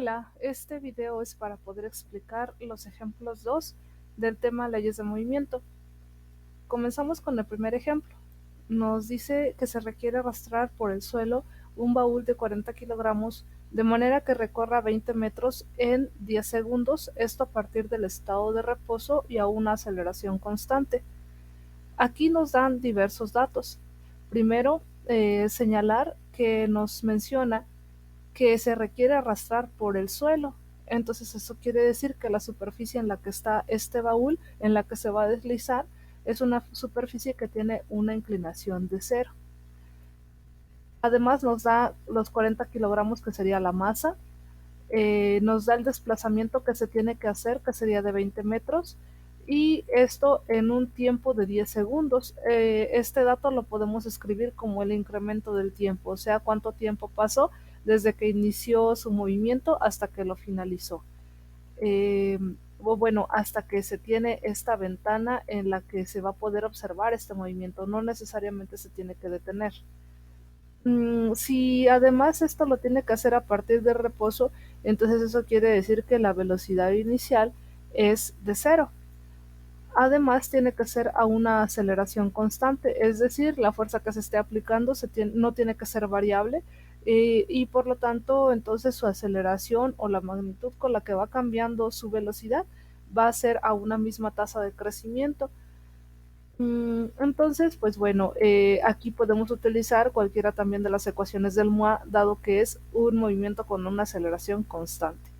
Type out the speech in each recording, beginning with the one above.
Hola, este video es para poder explicar los ejemplos 2 del tema leyes de movimiento. Comenzamos con el primer ejemplo. Nos dice que se requiere arrastrar por el suelo un baúl de 40 kilogramos de manera que recorra 20 metros en 10 segundos, esto a partir del estado de reposo y a una aceleración constante. Aquí nos dan diversos datos. Primero, señalar que nos menciona que se requiere arrastrar por el suelo. Entonces eso quiere decir que la superficie en la que está este baúl, en la que se va a deslizar, es una superficie que tiene una inclinación de 0. Además nos da los 40 kilogramos que sería la masa, nos da el desplazamiento que se tiene que hacer, que sería de 20 metros, y esto en un tiempo de 10 segundos. Este dato lo podemos escribir como el incremento del tiempo, o sea, cuánto tiempo pasó desde que inició su movimiento hasta que lo finalizó. O bueno, hasta que se tiene esta ventana en la que se va a poder observar este movimiento, no necesariamente se tiene que detener. Si además esto lo tiene que hacer a partir de reposo, entonces eso quiere decir que la velocidad inicial es de 0. Además tiene que ser a una aceleración constante, es decir, la fuerza que se esté aplicando no tiene que ser variable, y por lo tanto entonces su aceleración o la magnitud con la que va cambiando su velocidad va a ser a una misma tasa de crecimiento. Entonces, pues bueno, aquí podemos utilizar cualquiera también de las ecuaciones del MOA, dado que es un movimiento con una aceleración constante.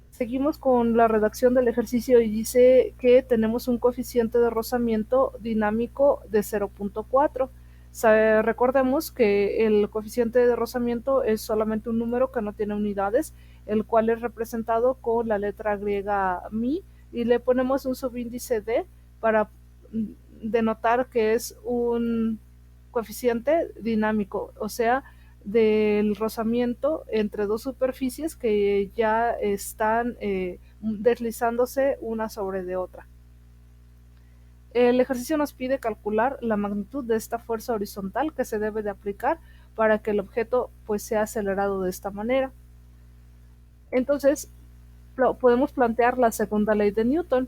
Seguimos con la redacción del ejercicio y dice que tenemos un coeficiente de rozamiento dinámico de 0.4. Recordemos que el coeficiente de rozamiento es solamente un número que no tiene unidades, el cual es representado con la letra griega mi, y le ponemos un subíndice d para denotar que es un coeficiente dinámico, o sea, del rozamiento entre dos superficies que ya están deslizándose una sobre de otra. El ejercicio nos pide calcular la magnitud de esta fuerza horizontal que se debe de aplicar para que el objeto pues sea acelerado de esta manera. Entonces podemos plantear la segunda ley de Newton,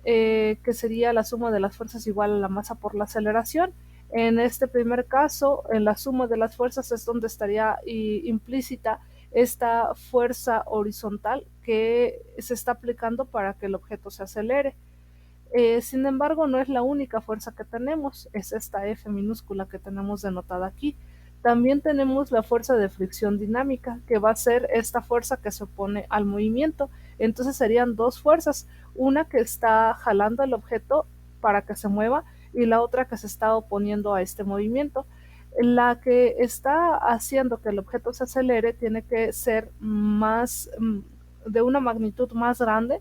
que sería la suma de las fuerzas igual a la masa por la aceleración. En este primer caso, en la suma de las fuerzas es donde estaría implícita esta fuerza horizontal que se está aplicando para que el objeto se acelere. Sin embargo, no es la única fuerza que tenemos, es esta F minúscula que tenemos denotada aquí. También tenemos la fuerza de fricción dinámica, que va a ser esta fuerza que se opone al movimiento. Entonces serían dos fuerzas, una que está jalando el objeto para que se mueva y la otra que se está oponiendo a este movimiento. La que está haciendo que el objeto se acelere tiene que ser de una magnitud más grande,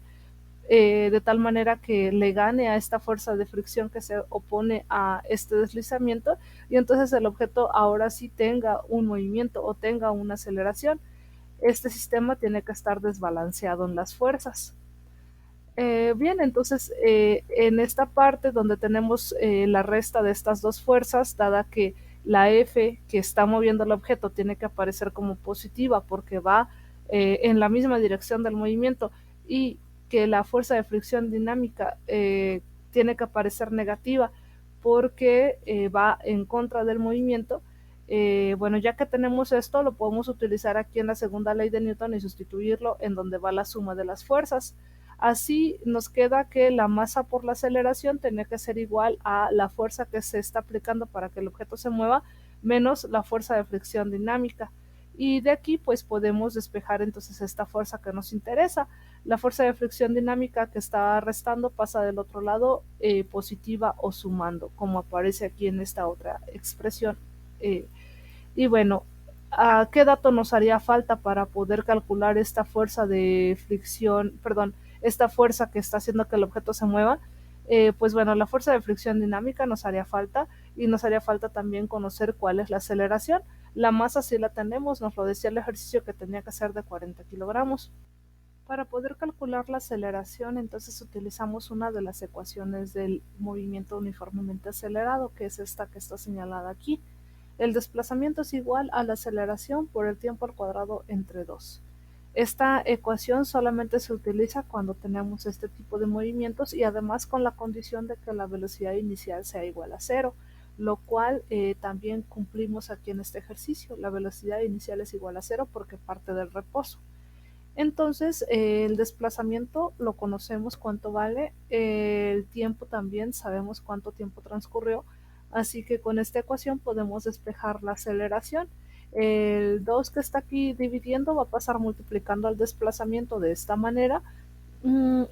de tal manera que le gane a esta fuerza de fricción que se opone a este deslizamiento, y entonces el objeto ahora sí tenga un movimiento o tenga una aceleración. Este sistema tiene que estar desbalanceado en las fuerzas. Bien, entonces en esta parte donde tenemos la resta de estas dos fuerzas, dada que la F que está moviendo el objeto tiene que aparecer como positiva porque va en la misma dirección del movimiento, y que la fuerza de fricción dinámica tiene que aparecer negativa porque va en contra del movimiento. Bueno, ya que tenemos esto, lo podemos utilizar aquí en la segunda ley de Newton y sustituirlo en donde va la suma de las fuerzas. Así nos queda que la masa por la aceleración tiene que ser igual a la fuerza que se está aplicando para que el objeto se mueva, menos la fuerza de fricción dinámica. Y de aquí pues podemos despejar entonces esta fuerza que nos interesa. La fuerza de fricción dinámica que está restando pasa del otro lado, positiva o sumando, como aparece aquí en esta otra expresión. Y bueno, ¿a qué dato nos haría falta para poder calcular esta fuerza de fricción, perdón, esta fuerza que está haciendo que el objeto se mueva? Pues bueno, la fuerza de fricción dinámica nos haría falta, y nos haría falta también conocer cuál es la aceleración. La masa sí la tenemos, nos lo decía el ejercicio que tenía que ser de 40 kilogramos. Para poder calcular la aceleración, entonces utilizamos una de las ecuaciones del movimiento uniformemente acelerado, que es esta que está señalada aquí. El desplazamiento es igual a la aceleración por el tiempo al cuadrado entre 2. Esta ecuación solamente se utiliza cuando tenemos este tipo de movimientos y además con la condición de que la velocidad inicial sea igual a cero, lo cual también cumplimos aquí en este ejercicio. La velocidad inicial es igual a cero porque parte del reposo. Entonces, el desplazamiento lo conocemos cuánto vale, el tiempo también sabemos cuánto tiempo transcurrió, así que con esta ecuación podemos despejar la aceleración. El 2 que está aquí dividiendo va a pasar multiplicando al desplazamiento de esta manera,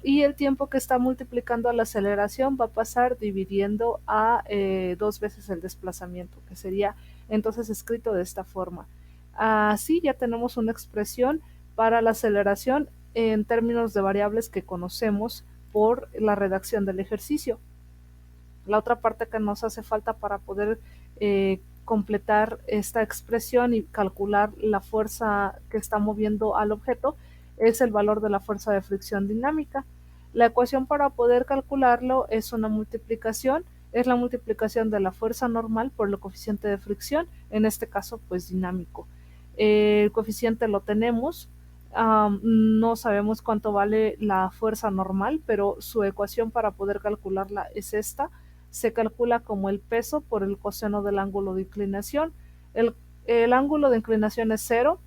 y el tiempo que está multiplicando a la aceleración va a pasar dividiendo a 2 veces el desplazamiento, que sería entonces escrito de esta forma. Así ya tenemos una expresión para la aceleración en términos de variables que conocemos por la redacción del ejercicio. La otra parte que nos hace falta para poder completar esta expresión y calcular la fuerza que está moviendo al objeto es el valor de la fuerza de fricción dinámica. La ecuación para poder calcularlo es una multiplicación, es la multiplicación de la fuerza normal por el coeficiente de fricción, en este caso pues dinámico. El coeficiente lo tenemos, no sabemos cuánto vale la fuerza normal, pero su ecuación para poder calcularla es esta. Se calcula como el peso por el coseno del ángulo de inclinación. El ángulo de inclinación es cero,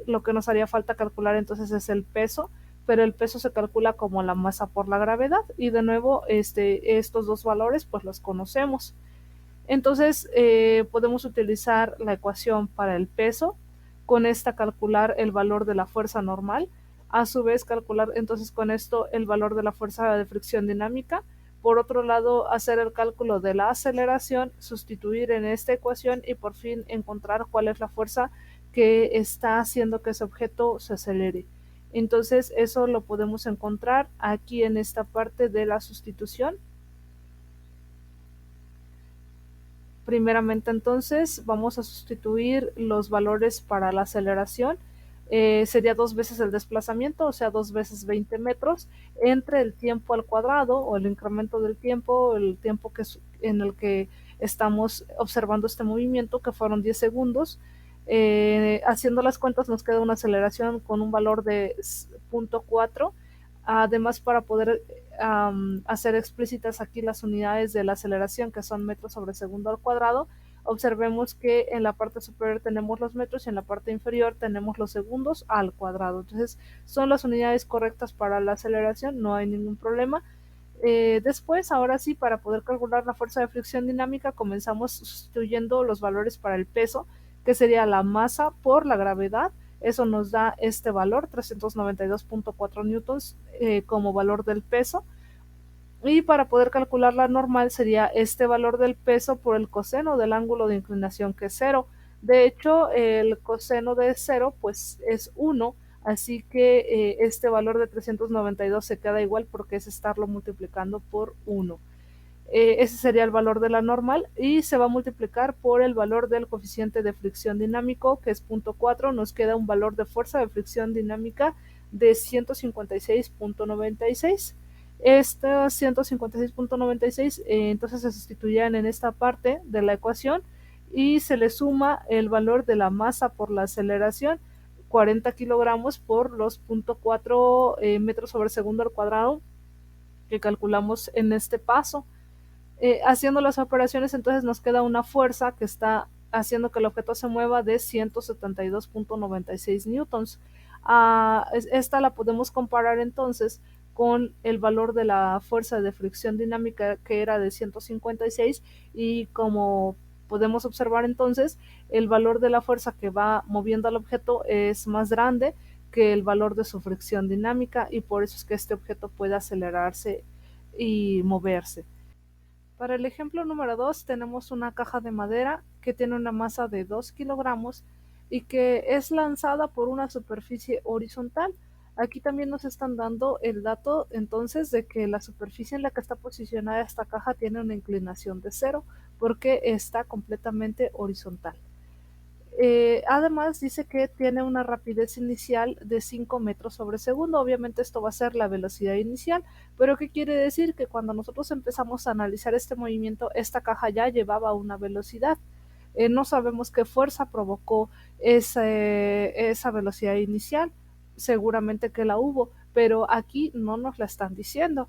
lo que nos haría falta calcular entonces es el peso, pero el peso se calcula como la masa por la gravedad y de nuevo estos dos valores pues los conocemos. Entonces podemos utilizar la ecuación para el peso, con esta calcular el valor de la fuerza normal, a su vez calcular entonces con esto el valor de la fuerza de fricción dinámica, por otro lado hacer el cálculo de la aceleración, sustituir en esta ecuación y por fin encontrar cuál es la fuerza que está haciendo que ese objeto se acelere. Entonces eso lo podemos encontrar aquí en esta parte de la sustitución. Primeramente entonces vamos a sustituir los valores para la aceleración, sería 2 veces el desplazamiento, o sea 2 veces 20 metros, entre el tiempo al cuadrado o el incremento del tiempo, el tiempo en el que estamos observando este movimiento, que fueron 10 segundos. Haciendo las cuentas nos queda una aceleración con un valor de 0.4. Además, para poder hacer explícitas aquí las unidades de la aceleración, que son metros sobre segundo al cuadrado, observemos que en la parte superior tenemos los metros y en la parte inferior tenemos los segundos al cuadrado. Entonces, son las unidades correctas para la aceleración, no hay ningún problema. Después, ahora sí, para poder calcular la fuerza de fricción dinámica, comenzamos sustituyendo los valores para el peso, que sería la masa por la gravedad. Eso nos da este valor, 392.4 newtons, como valor del peso. Y para poder calcular la normal sería este valor del peso por el coseno del ángulo de inclinación, que es 0. De hecho, el coseno de 0 pues es 1, así que este valor de 392 se queda igual porque es estarlo multiplicando por 1. Ese sería el valor de la normal y se va a multiplicar por el valor del coeficiente de fricción dinámico, que es 0.4. Nos queda un valor de fuerza de fricción dinámica de 156.96. Estos 156.96 entonces se sustituyen en esta parte de la ecuación y se le suma el valor de la masa por la aceleración, 40 kilogramos por los 0.4 metros sobre segundo al cuadrado que calculamos en este paso. Haciendo las operaciones entonces nos queda una fuerza que está haciendo que el objeto se mueva de 172.96 newtons. Esta la podemos comparar entonces con el valor de la fuerza de fricción dinámica, que era de 156, y como podemos observar entonces el valor de la fuerza que va moviendo al objeto es más grande que el valor de su fricción dinámica, y por eso es que este objeto puede acelerarse y moverse. Para el ejemplo número 2 tenemos una caja de madera que tiene una masa de 2 kilogramos y que es lanzada por una superficie horizontal. Aquí también nos están dando el dato entonces de que la superficie en la que está posicionada esta caja tiene una inclinación de 0 porque está completamente horizontal. Además dice que tiene una rapidez inicial de 5 metros sobre segundo. Obviamente esto va a ser la velocidad inicial, pero ¿qué quiere decir? Que cuando nosotros empezamos a analizar este movimiento, esta caja ya llevaba una velocidad. No sabemos qué fuerza provocó esa velocidad inicial. seguramente que la hubo, pero aquí no nos la están diciendo.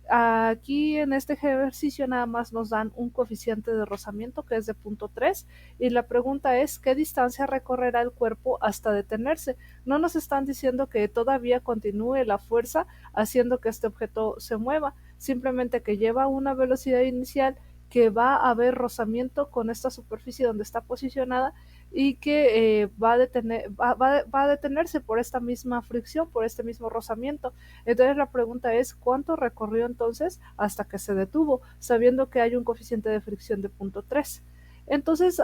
Aquí en este ejercicio nada más nos dan un coeficiente de rozamiento que es de 0.3 y la pregunta es ¿qué distancia recorrerá el cuerpo hasta detenerse? No nos están diciendo que todavía continúe la fuerza haciendo que este objeto se mueva, simplemente que lleva una velocidad inicial, que va a haber rozamiento con esta superficie donde está posicionada y que va a detenerse por esta misma fricción, por este mismo rozamiento. Entonces la pregunta es ¿cuánto recorrió entonces hasta que se detuvo, sabiendo que hay un coeficiente de fricción de 0.3? Entonces,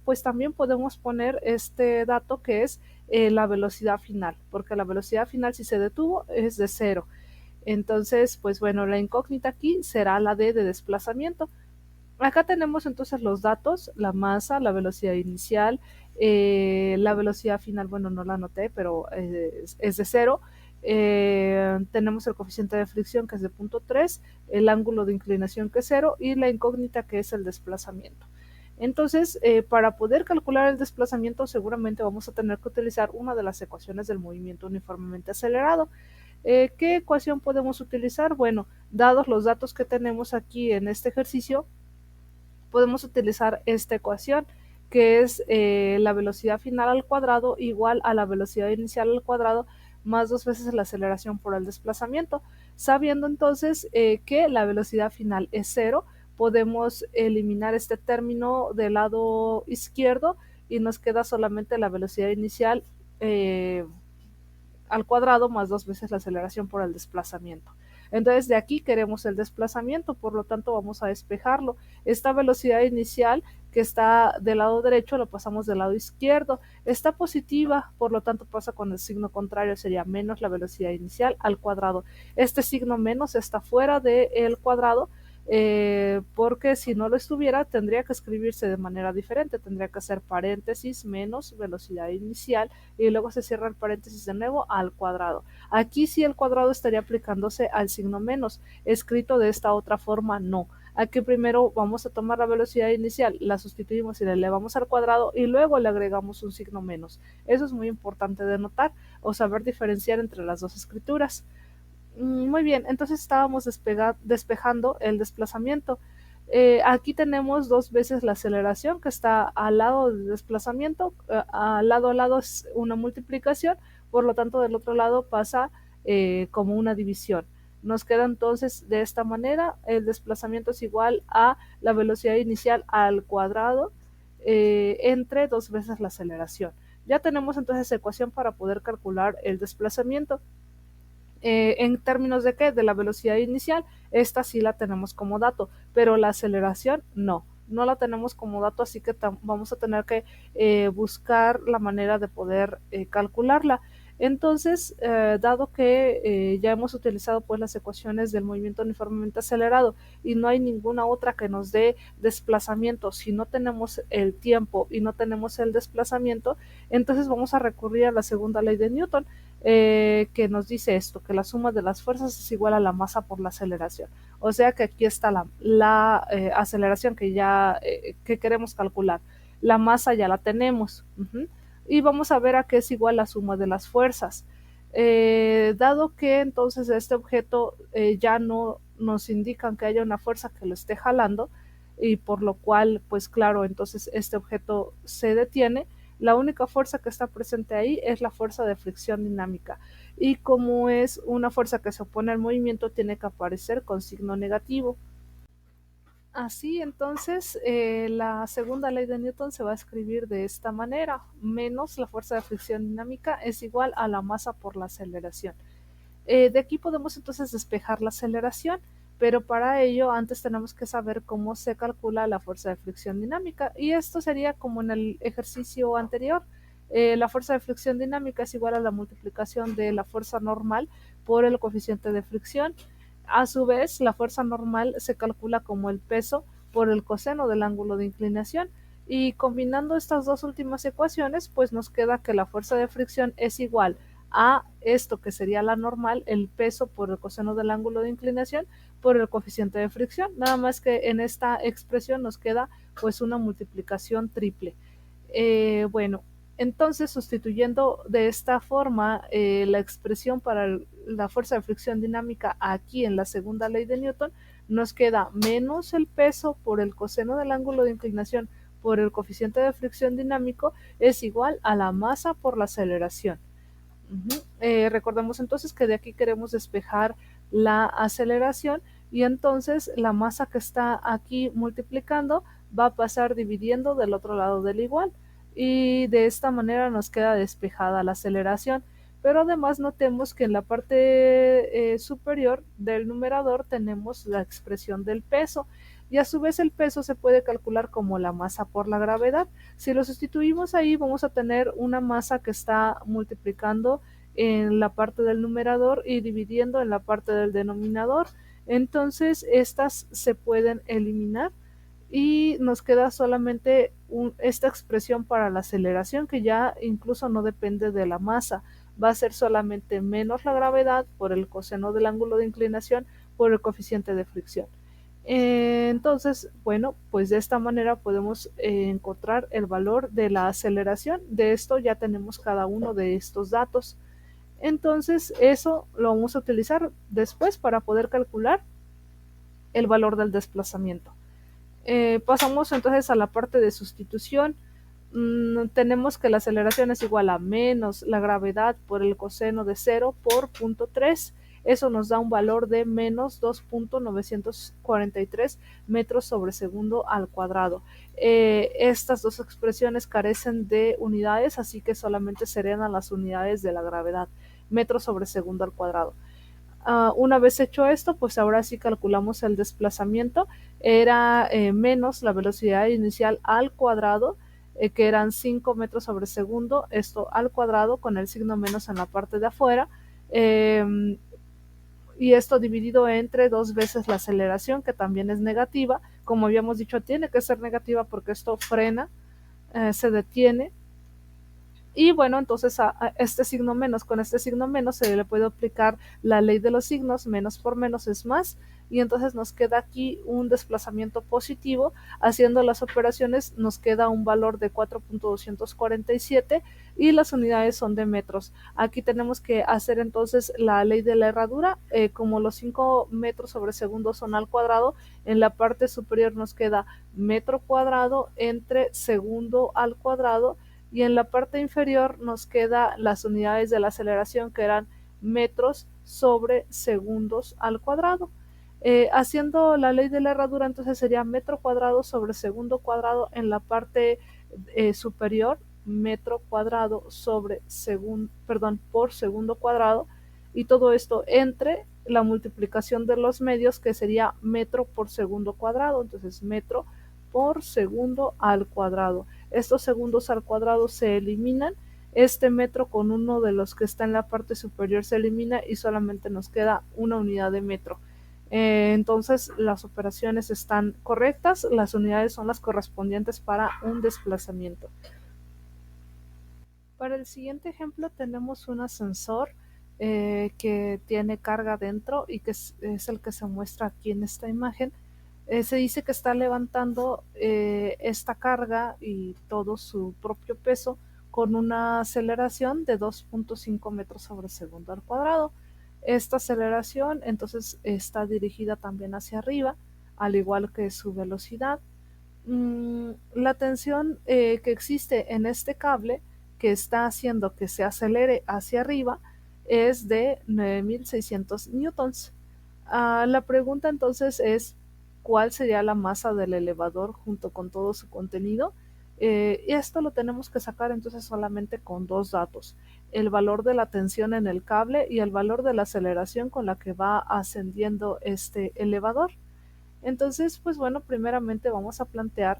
pues también podemos poner este dato que es la velocidad final, porque la velocidad final si se detuvo es de 0. Entonces, pues bueno, la incógnita aquí será la D de desplazamiento. Acá tenemos entonces los datos, la masa, la velocidad inicial, la velocidad final, bueno, no la anoté, pero es de 0. Tenemos el coeficiente de fricción que es de 0.3, el ángulo de inclinación que es 0 y la incógnita que es el desplazamiento. Entonces, para poder calcular el desplazamiento seguramente vamos a tener que utilizar una de las ecuaciones del movimiento uniformemente acelerado. ¿Qué ecuación podemos utilizar? Bueno, dados los datos que tenemos aquí en este ejercicio, podemos utilizar esta ecuación que es la velocidad final al cuadrado igual a la velocidad inicial al cuadrado más 2 veces la aceleración por el desplazamiento. Sabiendo entonces que la velocidad final es 0, podemos eliminar este término del lado izquierdo y nos queda solamente la velocidad inicial al cuadrado más 2 veces la aceleración por el desplazamiento. Entonces de aquí queremos el desplazamiento, por lo tanto vamos a despejarlo. Esta velocidad inicial que está del lado derecho lo pasamos del lado izquierdo. Está positiva, por lo tanto pasa con el signo contrario, sería menos la velocidad inicial al cuadrado. Este signo menos está fuera del cuadrado, porque si no lo estuviera tendría que escribirse de manera diferente, tendría que hacer paréntesis menos velocidad inicial y luego se cierra el paréntesis de nuevo al cuadrado. Aquí sí el cuadrado estaría aplicándose al signo menos, escrito de esta otra forma no. Aquí primero vamos a tomar la velocidad inicial, la sustituimos y la elevamos al cuadrado y luego le agregamos un signo menos. Eso es muy importante de notar o saber diferenciar entre las dos escrituras. Muy bien, entonces estábamos despejando el desplazamiento. Aquí tenemos 2 veces la aceleración que está al lado del desplazamiento, al lado es una multiplicación, por lo tanto del otro lado pasa como una división. Nos queda entonces de esta manera, el desplazamiento es igual a la velocidad inicial al cuadrado entre 2 veces la aceleración. Ya tenemos entonces ecuación para poder calcular el desplazamiento. En términos de qué, de la velocidad inicial, esta sí la tenemos como dato, pero la aceleración no la tenemos como dato, así que vamos a tener que buscar la manera de poder calcularla. Entonces, dado que ya hemos utilizado pues las ecuaciones del movimiento uniformemente acelerado y no hay ninguna otra que nos dé desplazamiento, si no tenemos el tiempo y no tenemos el desplazamiento, entonces vamos a recurrir a la segunda ley de Newton, que nos dice esto, que la suma de las fuerzas es igual a la masa por la aceleración. O sea que aquí está la aceleración que queremos calcular. La masa ya la tenemos. Y vamos a ver a qué es igual la suma de las fuerzas. Dado que entonces este objeto ya no nos indican que haya una fuerza que lo esté jalando, y por lo cual, pues claro, entonces este objeto se detiene, la única fuerza que está presente ahí es la fuerza de fricción dinámica. Y como es una fuerza que se opone al movimiento, tiene que aparecer con signo negativo. Así entonces, la segunda ley de Newton se va a escribir de esta manera: menos la fuerza de fricción dinámica es igual a la masa por la aceleración. De aquí podemos entonces despejar la aceleración, pero para ello antes tenemos que saber cómo se calcula la fuerza de fricción dinámica, y esto sería como en el ejercicio anterior. La fuerza de fricción dinámica es igual a la multiplicación de la fuerza normal por el coeficiente de fricción. A su vez, la fuerza normal se calcula como el peso por el coseno del ángulo de inclinación, y combinando estas dos últimas ecuaciones, pues nos queda que la fuerza de fricción es igual a esto que sería la normal, el peso por el coseno del ángulo de inclinación por el coeficiente de fricción. Nada más que en esta expresión nos queda pues una multiplicación triple. Bueno, Entonces, sustituyendo de esta forma la expresión para la fuerza de fricción dinámica aquí en la segunda ley de Newton, nos queda menos el peso por el coseno del ángulo de inclinación por el coeficiente de fricción dinámico es igual a la masa por la aceleración. Recordemos entonces que de aquí queremos despejar la aceleración y entonces la masa que está aquí multiplicando va a pasar dividiendo del otro lado del igual y de esta manera nos queda despejada la aceleración. Pero además notemos que en la parte superior del numerador tenemos la expresión del peso y a su vez el peso se puede calcular como la masa por la gravedad. Si lo sustituimos ahí vamos a tener una masa que está multiplicando en la parte del numerador y dividiendo en la parte del denominador. Entonces estas se pueden eliminar y nos queda solamente esta expresión para la aceleración que ya incluso no depende de la masa, va a ser solamente menos la gravedad por el coseno del ángulo de inclinación por el coeficiente de fricción. Entonces, bueno, pues de esta manera podemos encontrar el valor de la aceleración. De esto ya tenemos cada uno de estos datos. Entonces, eso lo vamos a utilizar después para poder calcular el valor del desplazamiento. Pasamos entonces a la parte de sustitución. Tenemos que la aceleración es igual a menos la gravedad por el coseno de 0 por 0.3. Eso nos da un valor de menos 2.943 metros sobre segundo al cuadrado. Estas dos expresiones carecen de unidades, así que solamente serían las unidades de la gravedad, metros sobre segundo al cuadrado. Una vez hecho esto, pues ahora sí calculamos el desplazamiento. Era menos la velocidad inicial al cuadrado, que eran 5 metros sobre segundo, esto al cuadrado con el signo menos en la parte de afuera, y esto dividido entre 2 veces la aceleración, que también es negativa. Como habíamos dicho, tiene que ser negativa porque esto frena, se detiene. Y bueno, entonces a este signo menos con este signo menos se le puede aplicar la ley de los signos, menos por menos es más, y entonces nos queda aquí un desplazamiento positivo. Haciendo las operaciones nos queda un valor de 4.247 y las unidades son de metros. Aquí tenemos que hacer entonces la ley de la herradura. Como los 5 metros sobre segundo son al cuadrado, en la parte superior nos queda metro cuadrado entre segundo al cuadrado, y en la parte inferior nos queda las unidades de la aceleración, que eran metros sobre segundos al cuadrado. Haciendo la ley de la herradura, entonces sería metro cuadrado sobre segundo cuadrado en la parte superior, metro cuadrado sobre por segundo cuadrado, y todo esto entre la multiplicación de los medios, que sería metro por segundo cuadrado. Entonces metro por segundo al cuadrado. Estos segundos al cuadrado se eliminan, este metro con uno de los que está en la parte superior se elimina y solamente nos queda una unidad de metro. Entonces las operaciones están correctas, las unidades son las correspondientes para un desplazamiento. Para el siguiente ejemplo tenemos un ascensor que tiene carga dentro y que es el que se muestra aquí en esta imagen. Se dice que está levantando esta carga y todo su propio peso con una aceleración de 2.5 metros sobre segundo al cuadrado. Esta aceleración entonces está dirigida también hacia arriba, al igual que su velocidad. La tensión que existe en este cable, que está haciendo que se acelere hacia arriba, es de 9.600 newtons. La pregunta entonces es, ¿cuál sería la masa del elevador junto con todo su contenido? Y esto lo tenemos que sacar entonces solamente con dos datos: el valor de la tensión en el cable y el valor de la aceleración con la que va ascendiendo este elevador. Entonces, pues bueno, primeramente vamos a plantear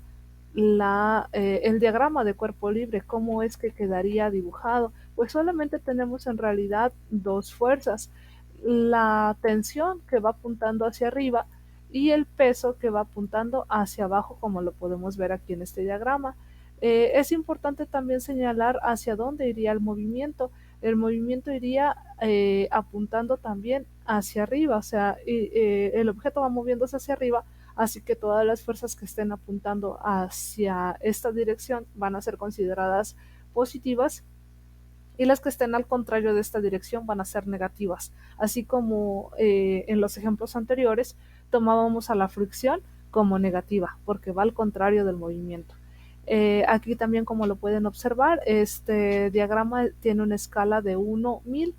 el diagrama de cuerpo libre. ¿Cómo es que quedaría dibujado? Pues solamente tenemos en realidad dos fuerzas: la tensión, que va apuntando hacia arriba, y el peso, que va apuntando hacia abajo, como lo podemos ver aquí en este diagrama. Es importante también señalar hacia dónde iría el movimiento. El movimiento iría apuntando también hacia arriba, o sea, el objeto va moviéndose hacia arriba, así que todas las fuerzas que estén apuntando hacia esta dirección van a ser consideradas positivas, y las que estén al contrario de esta dirección van a ser negativas. Así como en los ejemplos anteriores tomábamos a la fricción como negativa, porque va al contrario del movimiento. Aquí también, como lo pueden observar, este diagrama tiene una escala de 1 1000.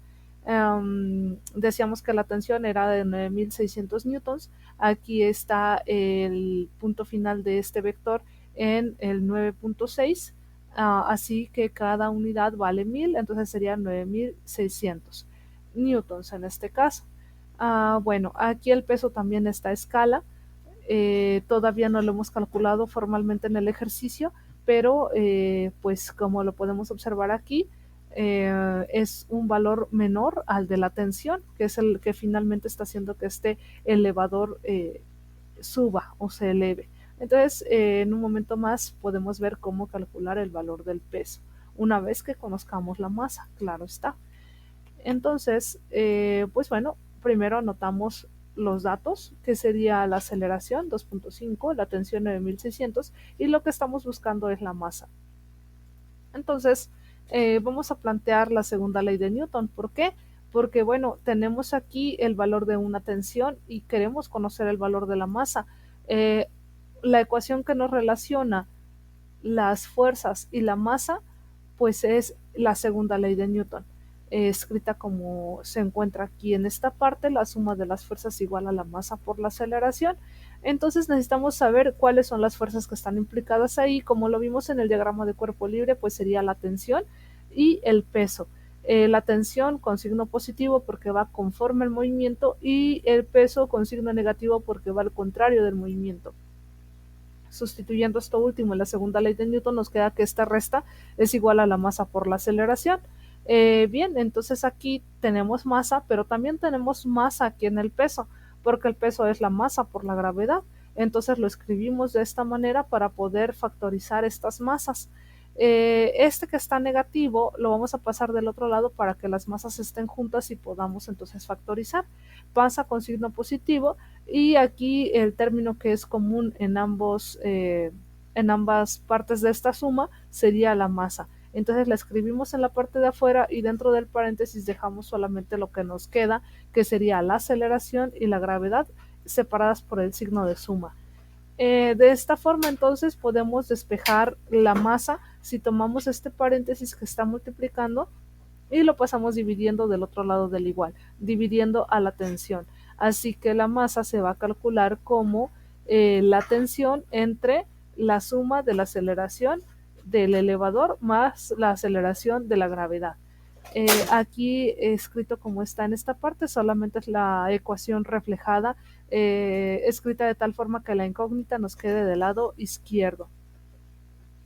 Decíamos que la tensión era de 9600 newtons. Aquí está el punto final de este vector en el 9.6. Así que cada unidad vale 1000, entonces serían 9600 newtons en este caso. Bueno, aquí el peso también está a escala. Todavía no lo hemos calculado formalmente en el ejercicio, pero pues como lo podemos observar aquí, es un valor menor al de la tensión, que es el que finalmente está haciendo que este elevador suba o se eleve. Entonces, en un momento más podemos ver cómo calcular el valor del peso, una vez que conozcamos la masa, claro está. Entonces, pues bueno, primero anotamos los datos, que sería la aceleración 2.5, la tensión 9600, y lo que estamos buscando es la masa. Entonces, vamos a plantear la segunda ley de Newton. ¿Por qué? Porque, bueno, tenemos aquí el valor de una tensión y queremos conocer el valor de la masa. La ecuación que nos relaciona las fuerzas y la masa, pues es la segunda ley de Newton, escrita como se encuentra aquí en esta parte: la suma de las fuerzas igual a la masa por la aceleración. Entonces necesitamos saber cuáles son las fuerzas que están implicadas ahí. Como lo vimos en el diagrama de cuerpo libre, pues sería la tensión y el peso. La tensión con signo positivo porque va conforme al movimiento, y el peso con signo negativo porque va al contrario del movimiento. Sustituyendo esto último en la segunda ley de Newton, nos queda que esta resta es igual a la masa por la aceleración. Bien, entonces aquí tenemos masa, pero también tenemos masa aquí en el peso, porque el peso es la masa por la gravedad. Entonces lo escribimos de esta manera para poder factorizar estas masas. Este que está negativo lo vamos a pasar del otro lado para que las masas estén juntas y podamos entonces factorizar. Pasa con signo positivo, y aquí el término que es común en ambas partes de esta suma sería la masa. Entonces la escribimos en la parte de afuera y dentro del paréntesis dejamos solamente lo que nos queda, que sería la aceleración y la gravedad, separadas por el signo de suma. De esta forma entonces podemos despejar la masa si tomamos este paréntesis que está multiplicando y lo pasamos dividiendo del otro lado del igual, dividiendo a la tensión. Así que la masa se va a calcular como la tensión entre la suma de la aceleración del elevador más la aceleración de la gravedad. Aquí escrito como está en esta parte, solamente es la ecuación reflejada, escrita de tal forma que la incógnita nos quede del lado izquierdo.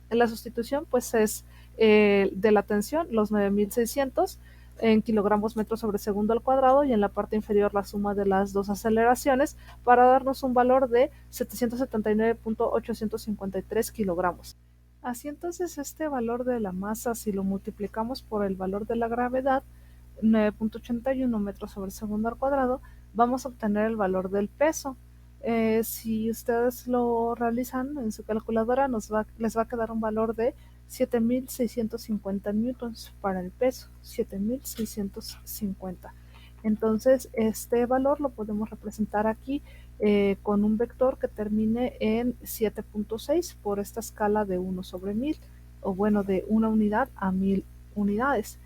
La sustitución pues es de la tensión, los 9600 en kilogramos metros sobre segundo al cuadrado, y en la parte inferior la suma de las dos aceleraciones, para darnos un valor de 779.853 kilogramos. Así entonces, este valor de la masa, si lo multiplicamos por el valor de la gravedad, 9.81 metros sobre segundo al cuadrado, vamos a obtener el valor del peso. Si ustedes lo realizan en su calculadora, les va a quedar un valor de 7650 newtons para el peso, 7650. Entonces, este valor lo podemos representar aquí con un vector que termine en 7.6 por esta escala de 1 sobre 1000, o bueno, de una unidad a 1000 unidades,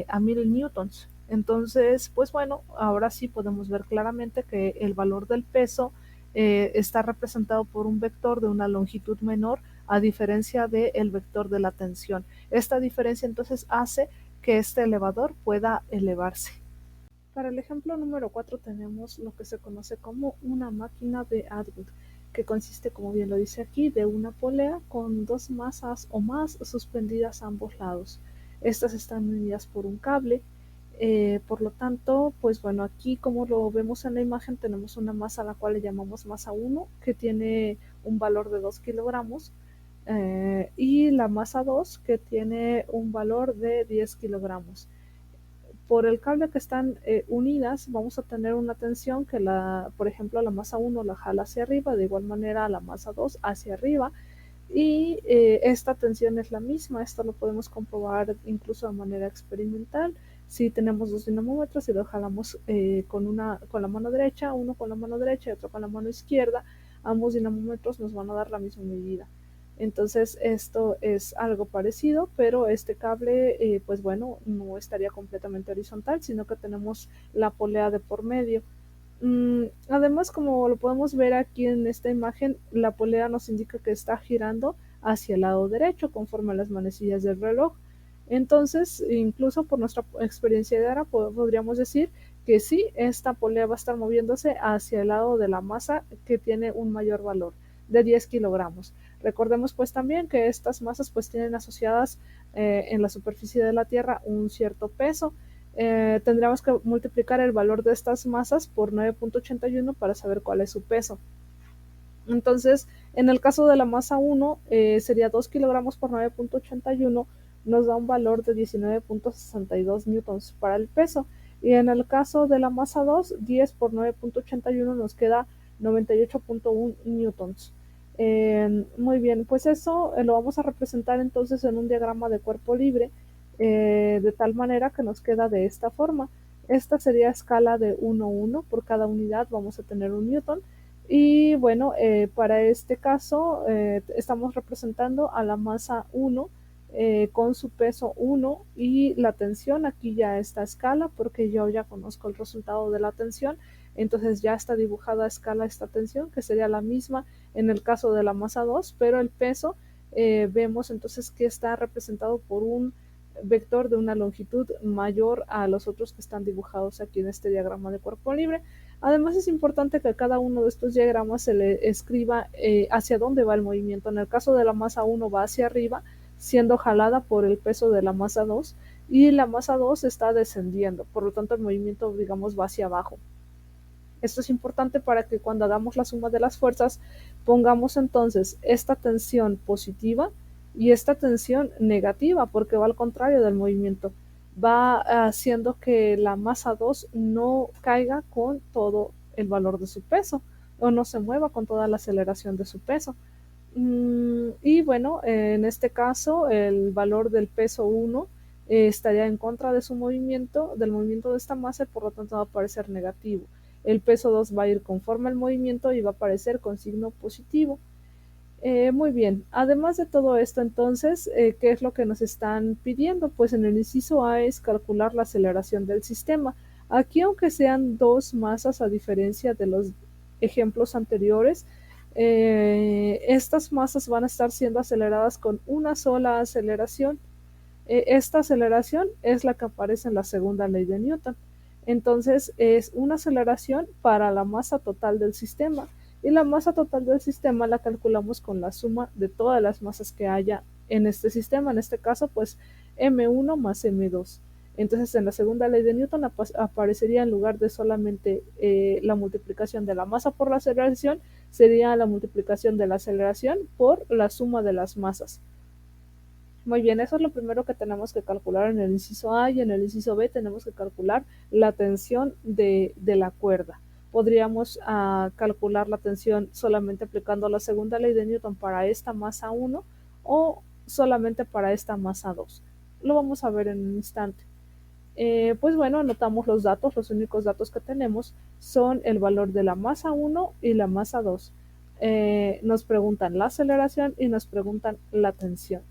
a 1000 newtons. Entonces, pues bueno, ahora sí podemos ver claramente que el valor del peso está representado por un vector de una longitud menor, a diferencia del vector de la tensión. Esta diferencia entonces hace que este elevador pueda elevarse. Para el ejemplo número 4 tenemos lo que se conoce como una máquina de Atwood, que consiste, como bien lo dice aquí, de una polea con dos masas o más suspendidas a ambos lados. Estas están unidas por un cable. Por lo tanto, pues bueno, aquí como lo vemos en la imagen, tenemos una masa a la cual le llamamos masa 1, que tiene un valor de 2 kilogramos, y la masa 2, que tiene un valor de 10 kilogramos. Por el cable que están unidas, vamos a tener una tensión que, por ejemplo, la masa 1 la jala hacia arriba, de igual manera la masa 2 hacia arriba, y esta tensión es la misma. Esto lo podemos comprobar incluso de manera experimental. Si tenemos dos dinamómetros y lo jalamos con la mano derecha, uno con la mano derecha y otro con la mano izquierda, ambos dinamómetros nos van a dar la misma medida. Entonces esto es algo parecido, pero este cable, pues bueno, no estaría completamente horizontal, sino que tenemos la polea de por medio. Además, como lo podemos ver aquí en esta imagen, la polea nos indica que está girando hacia el lado derecho conforme a las manecillas del reloj. Entonces, incluso por nuestra experiencia diaria, podríamos decir que sí, esta polea va a estar moviéndose hacia el lado de la masa que tiene un mayor valor de 10 kilogramos. Recordemos pues también que estas masas pues tienen asociadas en la superficie de la Tierra un cierto peso. Tendríamos que multiplicar el valor de estas masas por 9.81 para saber cuál es su peso. Entonces, en el caso de la masa 1, sería 2 kilogramos por 9.81, nos da un valor de 19.62 newtons para el peso. Y en el caso de la masa 2, 10 por 9.81 nos queda 98.1 newtons. Muy bien, pues eso lo vamos a representar entonces en un diagrama de cuerpo libre, de tal manera que nos queda de esta forma. Esta sería escala de 1 a 1, por cada unidad vamos a tener un newton. Y bueno, para este caso estamos representando a la masa 1 con su peso 1 y la tensión. Aquí ya está a escala porque yo ya conozco el resultado de la tensión, entonces ya está dibujada a escala esta tensión, que sería la misma en el caso de la masa 2, pero el peso vemos entonces que está representado por un vector de una longitud mayor a los otros que están dibujados aquí en este diagrama de cuerpo libre. Además es importante que a cada uno de estos diagramas se le escriba hacia dónde va el movimiento. En el caso de la masa 1 va hacia arriba, siendo jalada por el peso de la masa 2, y la masa 2 está descendiendo, por lo tanto el movimiento, digamos, va hacia abajo. Esto es importante para que cuando hagamos la suma de las fuerzas pongamos entonces esta tensión positiva y esta tensión negativa, porque va al contrario del movimiento. Va haciendo que la masa 2 no caiga con todo el valor de su peso o no se mueva con toda la aceleración de su peso. Y bueno, en este caso el valor del peso 1 estaría en contra de su movimiento, del movimiento de esta masa, y por lo tanto va a aparecer negativo. El peso 2 va a ir conforme al movimiento y va a aparecer con signo positivo. Muy bien, además de todo esto entonces, ¿qué es lo que nos están pidiendo? Pues en el inciso A es calcular la aceleración del sistema. Aquí, aunque sean dos masas a diferencia de los ejemplos anteriores, estas masas van a estar siendo aceleradas con una sola aceleración. Esta aceleración es la que aparece en la segunda ley de Newton. Entonces es una aceleración para la masa total del sistema, y la masa total del sistema la calculamos con la suma de todas las masas que haya en este sistema, en este caso pues M1 más M2. Entonces en la segunda ley de Newton aparecería, en lugar de solamente la multiplicación de la masa por la aceleración, sería la multiplicación de la aceleración por la suma de las masas. Muy bien, eso es lo primero que tenemos que calcular en el inciso A, y en el inciso B tenemos que calcular la tensión de la cuerda. Podríamos calcular la tensión solamente aplicando la segunda ley de Newton para esta masa 1 o solamente para esta masa 2. Lo vamos a ver en un instante. Pues bueno, anotamos los datos. Los únicos datos que tenemos son el valor de la masa 1 y la masa 2. Nos preguntan la aceleración y nos preguntan la tensión.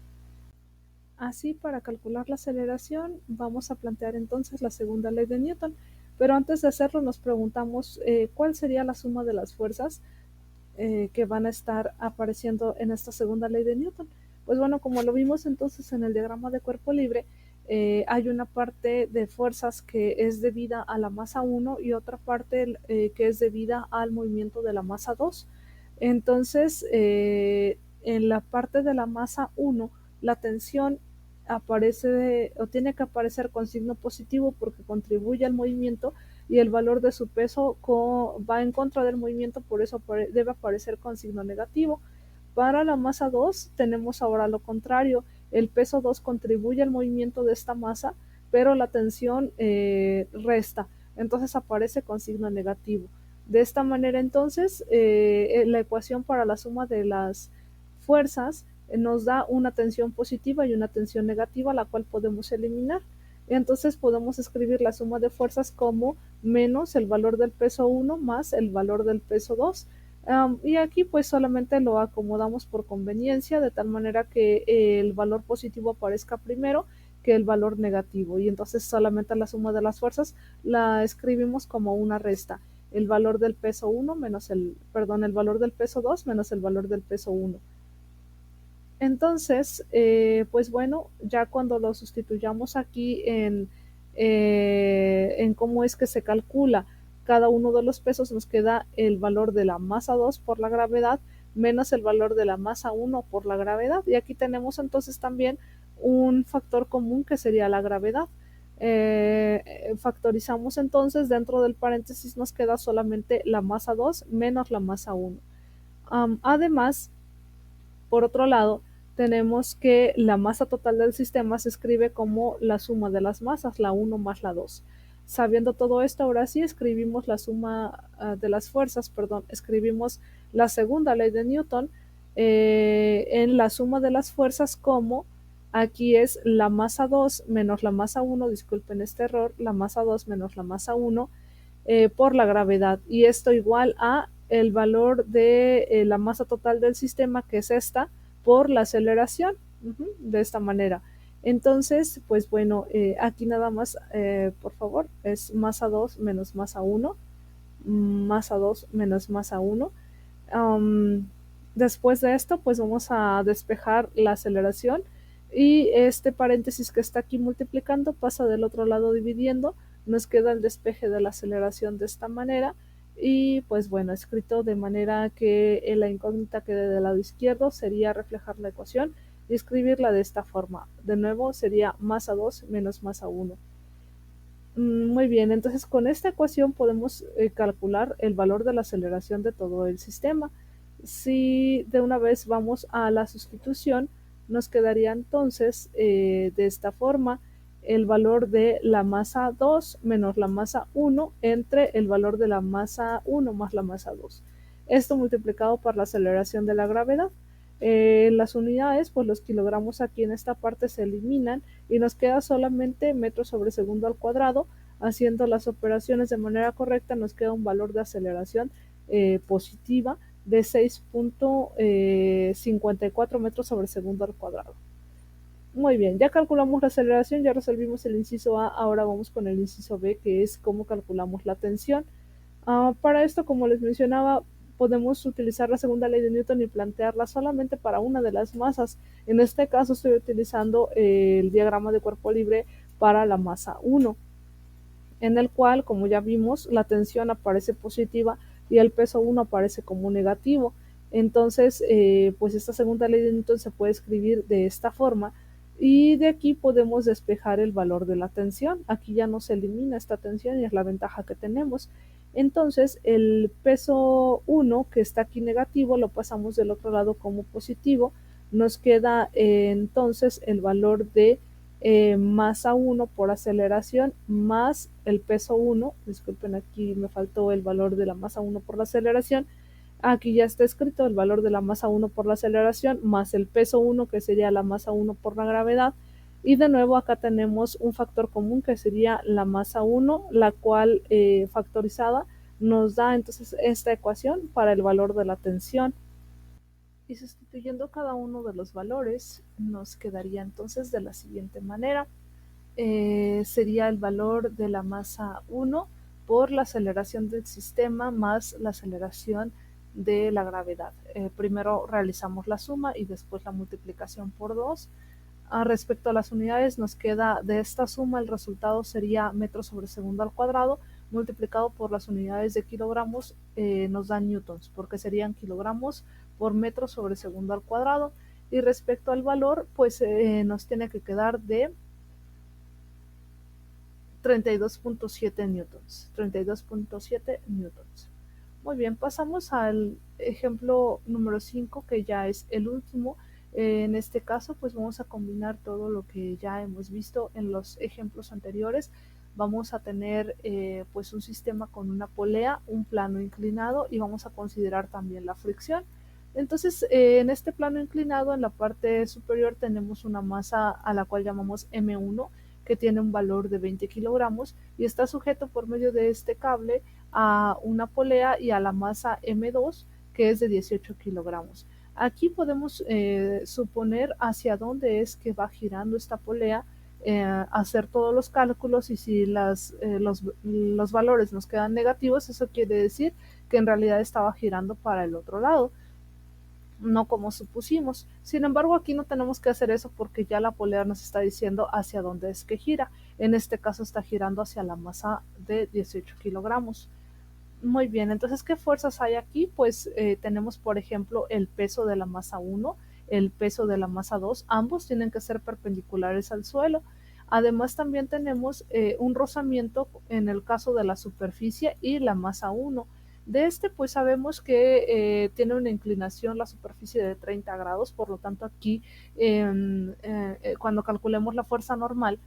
Así, para calcular la aceleración, vamos a plantear entonces la segunda ley de Newton, pero antes de hacerlo nos preguntamos cuál sería la suma de las fuerzas que van a estar apareciendo en esta segunda ley de Newton. Pues bueno, como lo vimos entonces en el diagrama de cuerpo libre, hay una parte de fuerzas que es debida a la masa 1 y otra parte que es debida al movimiento de la masa 2. Entonces, en la parte de la masa 1, la tensión aparece o tiene que aparecer con signo positivo porque contribuye al movimiento, y el valor de su peso va en contra del movimiento, por eso debe aparecer con signo negativo. Para la masa 2 tenemos ahora lo contrario, el peso 2 contribuye al movimiento de esta masa, pero la tensión resta, entonces aparece con signo negativo. De esta manera entonces la ecuación para la suma de las fuerzas nos da una tensión positiva y una tensión negativa, la cual podemos eliminar. Entonces podemos escribir la suma de fuerzas como menos el valor del peso 1 más el valor del peso 2. Y aquí pues solamente lo acomodamos por conveniencia, de tal manera que el valor positivo aparezca primero que el valor negativo, y entonces solamente la suma de las fuerzas la escribimos como una resta. El valor del peso 1 menos el valor del peso 2 menos el valor del peso 1. Entonces, pues bueno, ya cuando lo sustituyamos aquí en cómo es que se calcula cada uno de los pesos, nos queda el valor de la masa 2 por la gravedad menos el valor de la masa 1 por la gravedad. Y aquí tenemos entonces también un factor común que sería la gravedad. Factorizamos entonces, dentro del paréntesis nos queda solamente la masa 2 menos la masa 1. Además, por otro lado, tenemos que la masa total del sistema se escribe como la suma de las masas, la 1 más la 2. Sabiendo todo esto, ahora sí escribimos la suma de las fuerzas, escribimos la segunda ley de Newton en la suma de las fuerzas como aquí es la masa 2 menos la masa 1, disculpen este error, la masa 2 menos la masa 1 por la gravedad, y esto igual a el valor de la masa total del sistema, que es esta, por la aceleración, de esta manera. Entonces, pues bueno, aquí nada más, por favor, es masa 2 menos masa 1, masa 2 menos masa 1. Después de esto, pues vamos a despejar la aceleración, y este paréntesis que está aquí multiplicando pasa del otro lado dividiendo, nos queda el despeje de la aceleración de esta manera, y pues bueno, escrito de manera que la incógnita quede del lado izquierdo sería reflejar la ecuación y escribirla de esta forma. De nuevo sería masa 2 menos masa 1. Muy bien, entonces con esta ecuación podemos calcular el valor de la aceleración de todo el sistema. Si de una vez vamos a la sustitución, nos quedaría entonces de esta forma el valor de la masa 2 menos la masa 1 entre el valor de la masa 1 más la masa 2. Esto multiplicado por la aceleración de la gravedad. Las unidades, pues los kilogramos aquí en esta parte se eliminan y nos queda solamente metros sobre segundo al cuadrado. Haciendo las operaciones de manera correcta nos queda un valor de aceleración positiva de 6.54 metros sobre segundo al cuadrado. Muy bien, ya calculamos la aceleración, ya resolvimos el inciso A, ahora vamos con el inciso B, que es cómo calculamos la tensión. Para esto, como les mencionaba, podemos utilizar la segunda ley de Newton y plantearla solamente para una de las masas. En este caso estoy utilizando el diagrama de cuerpo libre para la masa 1, en el cual, como ya vimos, la tensión aparece positiva y el peso 1 aparece como negativo. Entonces, pues esta segunda ley de Newton se puede escribir de esta forma, y de aquí podemos despejar el valor de la tensión. Aquí ya no se elimina esta tensión y es la ventaja que tenemos. Entonces, el peso 1, que está aquí negativo, lo pasamos del otro lado como positivo. Nos queda entonces el valor de masa 1 por aceleración más el peso 1, disculpen, aquí me faltó el valor de la masa 1 por la aceleración, aquí ya está escrito el valor de la masa 1 por la aceleración más el peso 1, que sería la masa 1 por la gravedad, y de nuevo acá tenemos un factor común que sería la masa 1, la cual factorizada nos da entonces esta ecuación para el valor de la tensión. Y sustituyendo cada uno de los valores, nos quedaría entonces de la siguiente manera. Sería el valor de la masa 1 por la aceleración del sistema más la aceleración de la gravedad. Primero realizamos la suma y después la multiplicación por 2. Respecto a las unidades, nos queda de esta suma, el resultado sería metros sobre segundo al cuadrado, multiplicado por las unidades de kilogramos, nos dan newtons, porque serían kilogramos por metro sobre segundo al cuadrado. Y respecto al valor, pues nos tiene que quedar de 32.7 newtons. 32.7 newtons. Muy bien, pasamos al ejemplo número 5, que ya es el último. En este caso, pues vamos a combinar todo lo que ya hemos visto en los ejemplos anteriores. Vamos a tener pues un sistema con una polea, un plano inclinado, y vamos a considerar también la fricción. Entonces, en este plano inclinado, en la parte superior tenemos una masa a la cual llamamos M1, que tiene un valor de 20 kilogramos y está sujeto por medio de este cable a una polea y a la masa M2, que es de 18 kilogramos. Aquí podemos suponer hacia dónde es que va girando esta polea, hacer todos los cálculos, y si los valores nos quedan negativos, eso quiere decir que en realidad estaba girando para el otro lado, no como supusimos. Sin embargo, aquí no tenemos que hacer eso porque ya la polea nos está diciendo hacia dónde es que gira. En este caso está girando hacia la masa de 18 kilogramos. Muy bien, entonces, ¿qué fuerzas hay aquí? Pues tenemos, por ejemplo, el peso de la masa 1, el peso de la masa 2, ambos tienen que ser perpendiculares al suelo. Además, también tenemos un rozamiento en el caso de la superficie y la masa 1. De este, pues sabemos que tiene una inclinación la superficie de 30 grados, por lo tanto aquí, cuando calculemos la fuerza normal,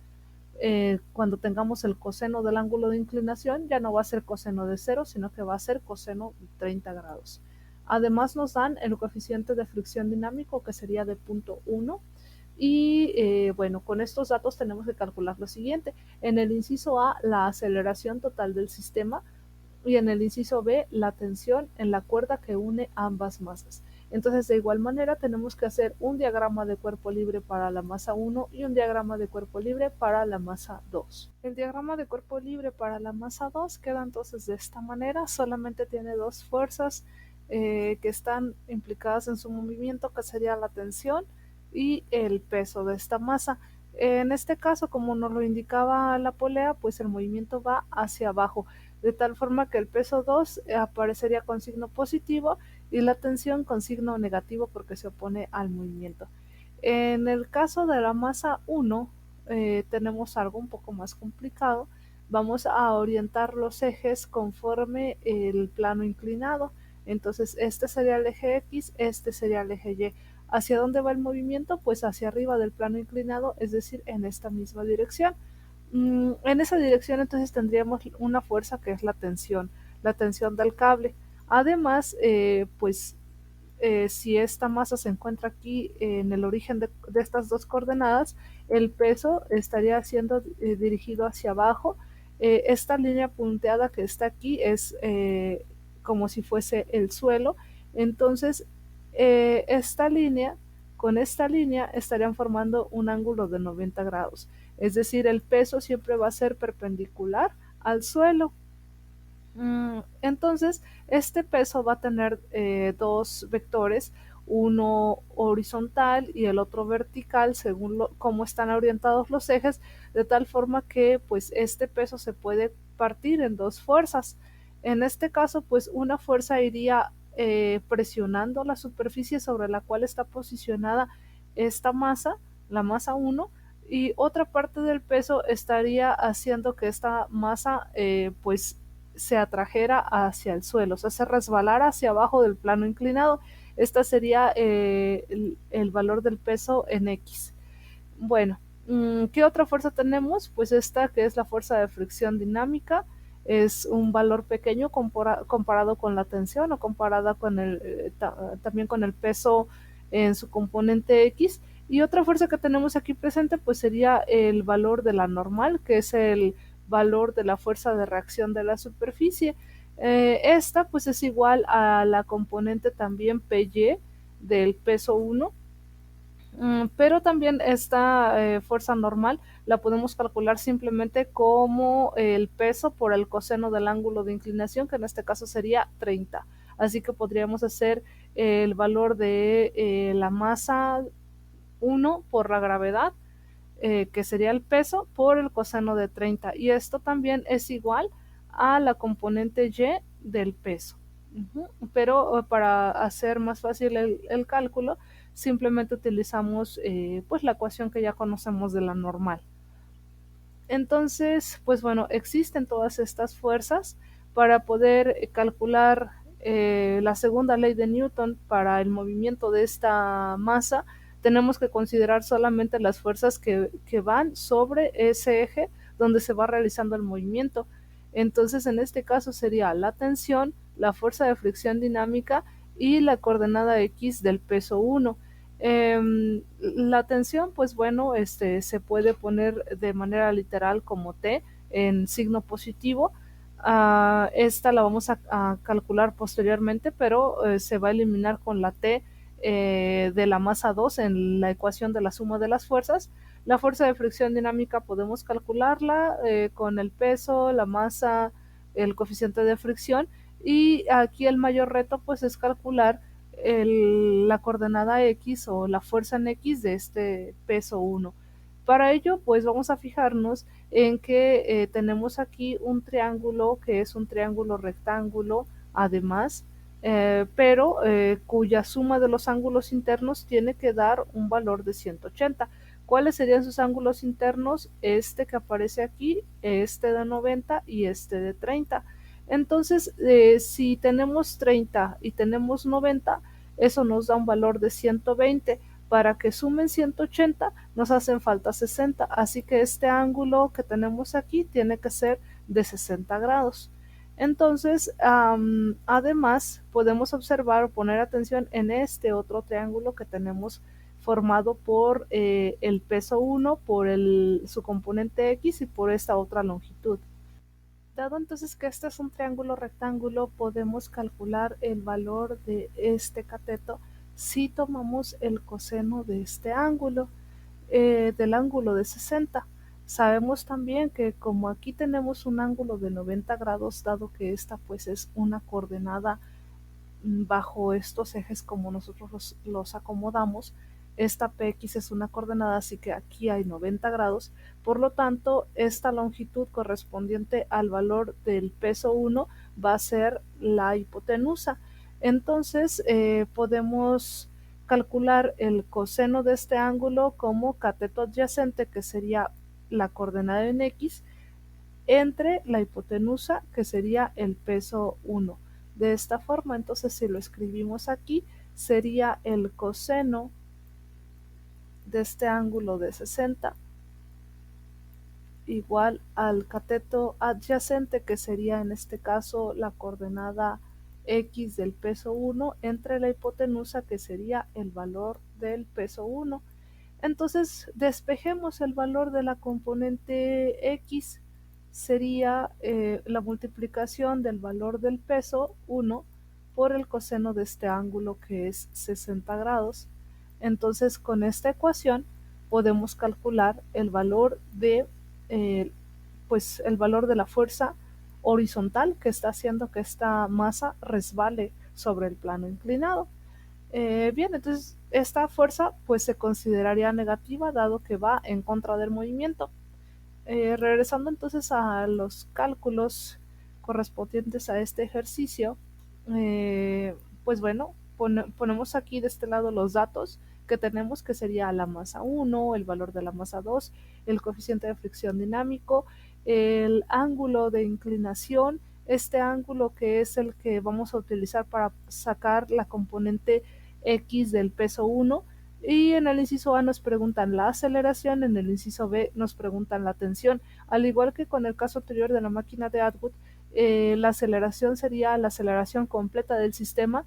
cuando tengamos el coseno del ángulo de inclinación, ya no va a ser coseno de 0, sino que va a ser coseno de 30 grados. Además nos dan el coeficiente de fricción dinámico, que sería de 0.1. Y bueno, con estos datos tenemos que calcular lo siguiente. En el inciso A, la aceleración total del sistema, y en el inciso B, la tensión en la cuerda que une ambas masas. Entonces, de igual manera, tenemos que hacer un diagrama de cuerpo libre para la masa 1 y un diagrama de cuerpo libre para la masa 2. El diagrama de cuerpo libre para la masa 2 queda entonces de esta manera. Solamente tiene dos fuerzas que están implicadas en su movimiento, que sería la tensión y el peso de esta masa. En este caso, como nos lo indicaba la polea, pues el movimiento va hacia abajo, de tal forma que el peso 2 aparecería con signo positivo y la tensión con signo negativo porque se opone al movimiento. En el caso de la masa 1, tenemos algo un poco más complicado. Vamos a orientar los ejes conforme el plano inclinado. Entonces, este sería el eje X, este sería el eje Y. ¿Hacia dónde va el movimiento? Pues hacia arriba del plano inclinado, es decir, en esta misma dirección. En esa dirección entonces tendríamos una fuerza que es la tensión del cable. Además, pues si esta masa se encuentra aquí en el origen de estas dos coordenadas, el peso estaría siendo dirigido hacia abajo. Esta línea punteada que está aquí es como si fuese el suelo. Entonces, esta línea con esta línea estarían formando un ángulo de 90 grados. Es decir, el peso siempre va a ser perpendicular al suelo. Entonces, este peso va a tener dos vectores, uno horizontal y el otro vertical, según cómo están orientados los ejes, de tal forma que pues este peso se puede partir en dos fuerzas. En este caso, pues una fuerza iría presionando la superficie sobre la cual está posicionada esta masa, la masa 1, y otra parte del peso estaría haciendo que esta masa pues se atrajera hacia el suelo, o sea, se resbalara hacia abajo del plano inclinado. Esta sería el valor del peso en X. Bueno, ¿qué otra fuerza tenemos? Pues esta, que es la fuerza de fricción dinámica. Es un valor pequeño comparado con la tensión, o comparada con también con el peso en su componente X. Y otra fuerza que tenemos aquí presente pues sería el valor de la normal, que es el valor de la fuerza de reacción de la superficie. Esta pues es igual a la componente también PY del peso 1. Pero también esta fuerza normal la podemos calcular simplemente como el peso por el coseno del ángulo de inclinación, que en este caso sería 30. Así que podríamos hacer el valor de la masa 1 por la gravedad, que sería el peso, por el coseno de 30. Y esto también es igual a la componente Y del peso. Pero para hacer más fácil el cálculo, simplemente utilizamos pues la ecuación que ya conocemos de la normal. Entonces, pues bueno, existen todas estas fuerzas para poder calcular la segunda ley de Newton para el movimiento de esta masa. Tenemos que considerar solamente las fuerzas que van sobre ese eje donde se va realizando el movimiento. Entonces, en este caso sería la tensión, la fuerza de fricción dinámica y la coordenada X del peso 1. La tensión, pues bueno, se puede poner de manera literal como T en signo positivo. Esta la vamos a calcular posteriormente, pero se va a eliminar con la T de la masa 2 en la ecuación de la suma de las fuerzas. La fuerza de fricción dinámica podemos calcularla con el peso, la masa, el coeficiente de fricción, y aquí el mayor reto pues es calcular la coordenada X o la fuerza en X de este peso 1. Para ello pues vamos a fijarnos en que tenemos aquí un triángulo que es un triángulo rectángulo además, pero cuya suma de los ángulos internos tiene que dar un valor de 180. ¿Cuáles serían sus ángulos internos? Este que aparece aquí, este de 90 y este de 30. Entonces, si tenemos 30 y tenemos 90, eso nos da un valor de 120. Para que sumen 180 nos hacen falta 60, así que este ángulo que tenemos aquí tiene que ser de 60 grados. Entonces, además, podemos observar o poner atención en este otro triángulo que tenemos formado por el peso 1, por su componente X y por esta otra longitud. Dado entonces que este es un triángulo rectángulo, podemos calcular el valor de este cateto si tomamos el coseno de este ángulo, del ángulo de 60. Sabemos también que como aquí tenemos un ángulo de 90 grados, dado que esta pues es una coordenada bajo estos ejes como nosotros los acomodamos, esta PX es una coordenada, así que aquí hay 90 grados, por lo tanto esta longitud correspondiente al valor del peso 1 va a ser la hipotenusa. Entonces podemos calcular el coseno de este ángulo como cateto adyacente, que sería la coordenada en X, entre la hipotenusa, que sería el peso 1. De esta forma, entonces, si lo escribimos aquí, sería el coseno de este ángulo de 60 igual al cateto adyacente, que sería en este caso la coordenada X del peso 1, entre la hipotenusa, que sería el valor del peso 1. Entonces despejemos el valor de la componente X, sería la multiplicación del valor del peso 1 por el coseno de este ángulo, que es 60 grados. Entonces con esta ecuación podemos calcular el valor de pues el valor de la fuerza horizontal que está haciendo que esta masa resbale sobre el plano inclinado. Bien, entonces esta fuerza pues se consideraría negativa, dado que va en contra del movimiento. Regresando entonces a los cálculos correspondientes a este ejercicio, pues bueno, ponemos aquí de este lado los datos que tenemos, que sería la masa 1, el valor de la masa 2, el coeficiente de fricción dinámico, el ángulo de inclinación, este ángulo que es el que vamos a utilizar para sacar la componente X del peso 1, y en el inciso A nos preguntan la aceleración, en el inciso B nos preguntan la tensión. Al igual que con el caso anterior de la máquina de Atwood, la aceleración sería la aceleración completa del sistema,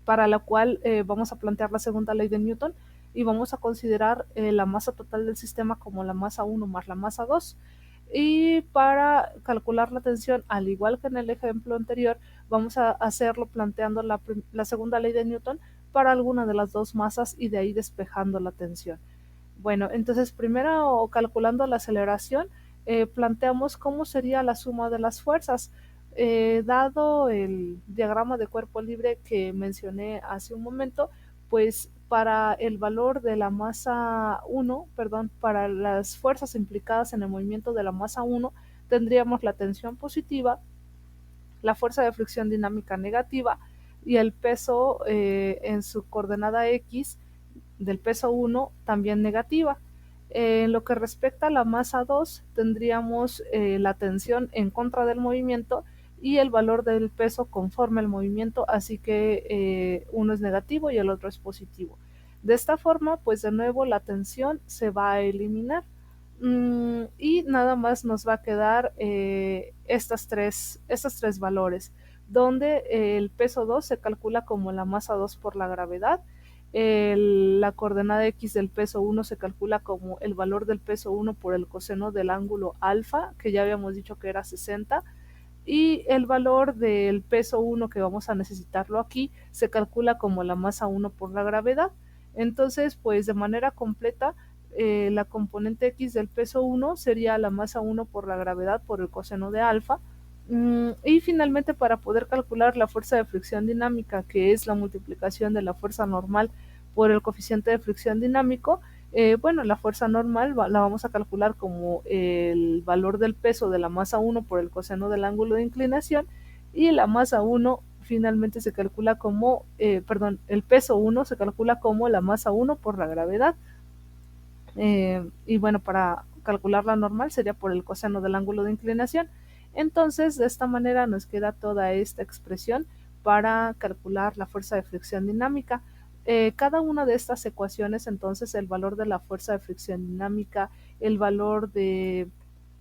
para la cual vamos a plantear la segunda ley de Newton y vamos a considerar la masa total del sistema como la masa 1 más la masa 2. Y para calcular la tensión, al igual que en el ejemplo anterior, vamos a hacerlo planteando la segunda ley de Newton para alguna de las dos masas y de ahí despejando la tensión. Bueno, entonces primero calculando la aceleración, planteamos cómo sería la suma de las fuerzas. Dado el diagrama de cuerpo libre que mencioné hace un momento, pues para el valor de la masa 1, perdón, para las fuerzas implicadas en el movimiento de la masa 1, tendríamos la tensión positiva, la fuerza de fricción dinámica negativa y el peso en su coordenada X del peso 1 también negativa. En lo que respecta a la masa 2, tendríamos la tensión en contra del movimiento y el valor del peso conforme al movimiento, así que uno es negativo y el otro es positivo. De esta forma, pues de nuevo la tensión se va a eliminar y nada más nos va a quedar estos tres valores. donde el peso 2 se calcula como la masa 2 por la gravedad, la coordenada x del peso 1 se calcula como el valor del peso 1 por el coseno del ángulo alfa, que ya habíamos dicho que era 60, y el valor del peso 1 que vamos a necesitarlo aquí se calcula como la masa 1 por la gravedad. Entonces, pues de manera completa, la componente x del peso 1 sería la masa 1 por la gravedad por el coseno de alfa. Y finalmente, para poder calcular la fuerza de fricción dinámica, que es la multiplicación de la fuerza normal por el coeficiente de fricción dinámico, bueno, la fuerza normal la vamos a calcular como el valor del peso de la masa 1 por el coseno del ángulo de inclinación, y la masa 1 finalmente se calcula como, el peso 1 se calcula como la masa 1 por la gravedad. Y bueno, para calcular la normal sería por el coseno del ángulo de inclinación. Entonces, de esta manera nos queda toda esta expresión para calcular la fuerza de fricción dinámica. Cada una de estas ecuaciones, entonces, el valor de la fuerza de fricción dinámica, el valor de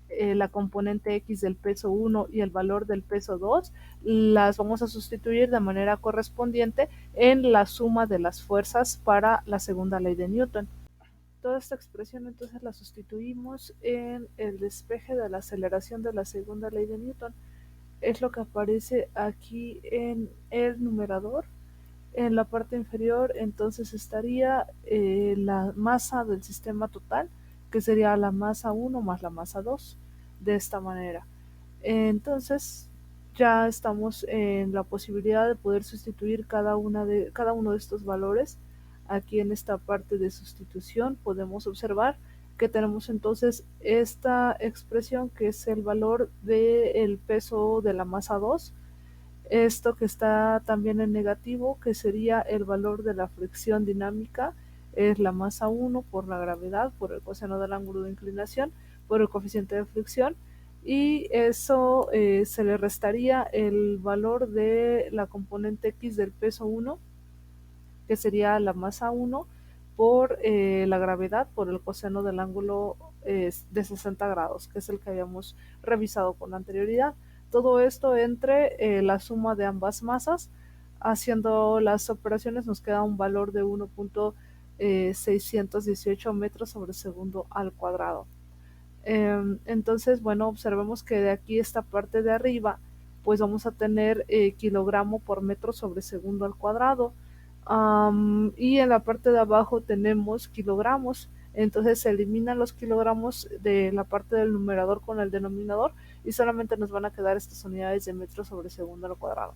la componente x del peso 1 y el valor del peso 2, las vamos a sustituir de manera correspondiente en la suma de las fuerzas para la segunda ley de Newton. Toda esta expresión entonces la sustituimos en el despeje de la aceleración de la segunda ley de Newton. Es lo que aparece aquí en el numerador. En la parte inferior entonces estaría la masa del sistema total, que sería la masa 1 más la masa 2, de esta manera. Entonces ya estamos en la posibilidad de poder sustituir cada uno de estos valores. Aquí en esta parte de sustitución podemos observar que tenemos entonces esta expresión, que es el valor del peso de la masa 2, esto que está también en negativo, que sería el valor de la fricción dinámica, es la masa 1 por la gravedad, por el coseno del ángulo de inclinación, por el coeficiente de fricción, y eso se le restaría el valor de la componente x del peso 1, que sería la masa 1 por la gravedad, por el coseno del ángulo de 60 grados, que es el que habíamos revisado con anterioridad. Todo esto entre la suma de ambas masas. Haciendo las operaciones nos queda un valor de 1.618 metros sobre segundo al cuadrado. Entonces, bueno, observemos que de aquí, esta parte de arriba, pues vamos a tener kilogramo por metro sobre segundo al cuadrado. Y en la parte de abajo tenemos kilogramos. Entonces se eliminan los kilogramos de la parte del numerador con el denominador y solamente nos van a quedar estas unidades de metro sobre segundo al cuadrado.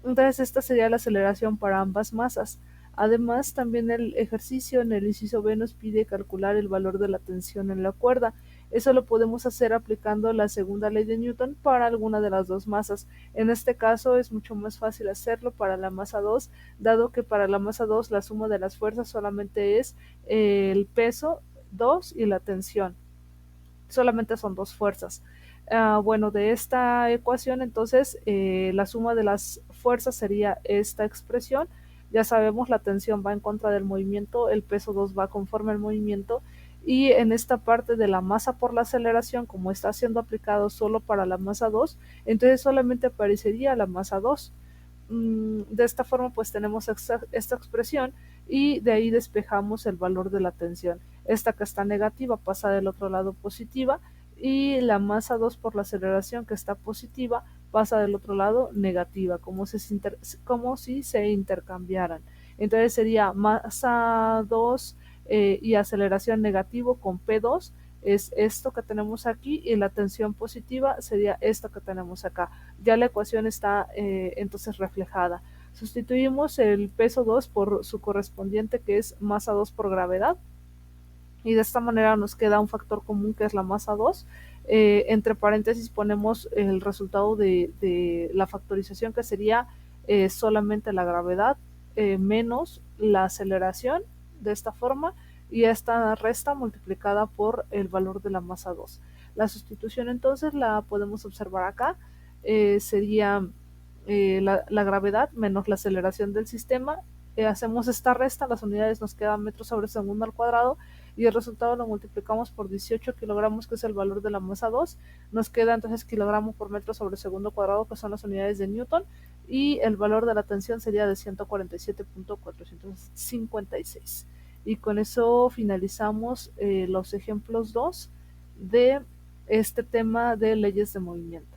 Entonces esta sería la aceleración para ambas masas. Además, también el ejercicio en el inciso B nos pide calcular el valor de la tensión en la cuerda. Eso lo podemos hacer aplicando la segunda ley de Newton para alguna de las dos masas. En este caso es mucho más fácil hacerlo para la masa 2, dado que para la masa 2 la suma de las fuerzas solamente es el peso 2 y la tensión. Solamente son dos fuerzas. Bueno, de esta ecuación entonces la suma de las fuerzas sería esta expresión. Ya sabemos, la tensión va en contra del movimiento, el peso 2 va conforme al movimiento, y en esta parte de la masa por la aceleración, como está siendo aplicado solo para la masa 2, entonces solamente aparecería la masa 2. De esta forma pues tenemos esta expresión, y de ahí despejamos el valor de la tensión. Esta que está negativa pasa del otro lado positiva, y la masa 2 por la aceleración, que está positiva, pasa del otro lado negativa, como si se intercambiaran. Entonces sería masa 2 y aceleración negativo con P2, es esto que tenemos aquí, y la tensión positiva sería esto que tenemos acá. Ya la ecuación está entonces reflejada. Sustituimos el peso 2 por su correspondiente, que es masa 2 por gravedad, y de esta manera nos queda un factor común, que es la masa 2. Entre paréntesis ponemos el resultado de la factorización, que sería solamente la gravedad menos la aceleración, de esta forma, y esta resta multiplicada por el valor de la masa 2. La sustitución entonces la podemos observar acá. Sería la gravedad menos la aceleración del sistema. Hacemos esta resta, las unidades nos quedan metros sobre segundo al cuadrado, y el resultado lo multiplicamos por 18 kilogramos, que es el valor de la masa 2, nos queda entonces kilogramo por metro sobre segundo cuadrado, que son las unidades de Newton, y el valor de la tensión sería de 147.456. Y con eso finalizamos los ejemplos 2 de este tema de leyes de movimiento.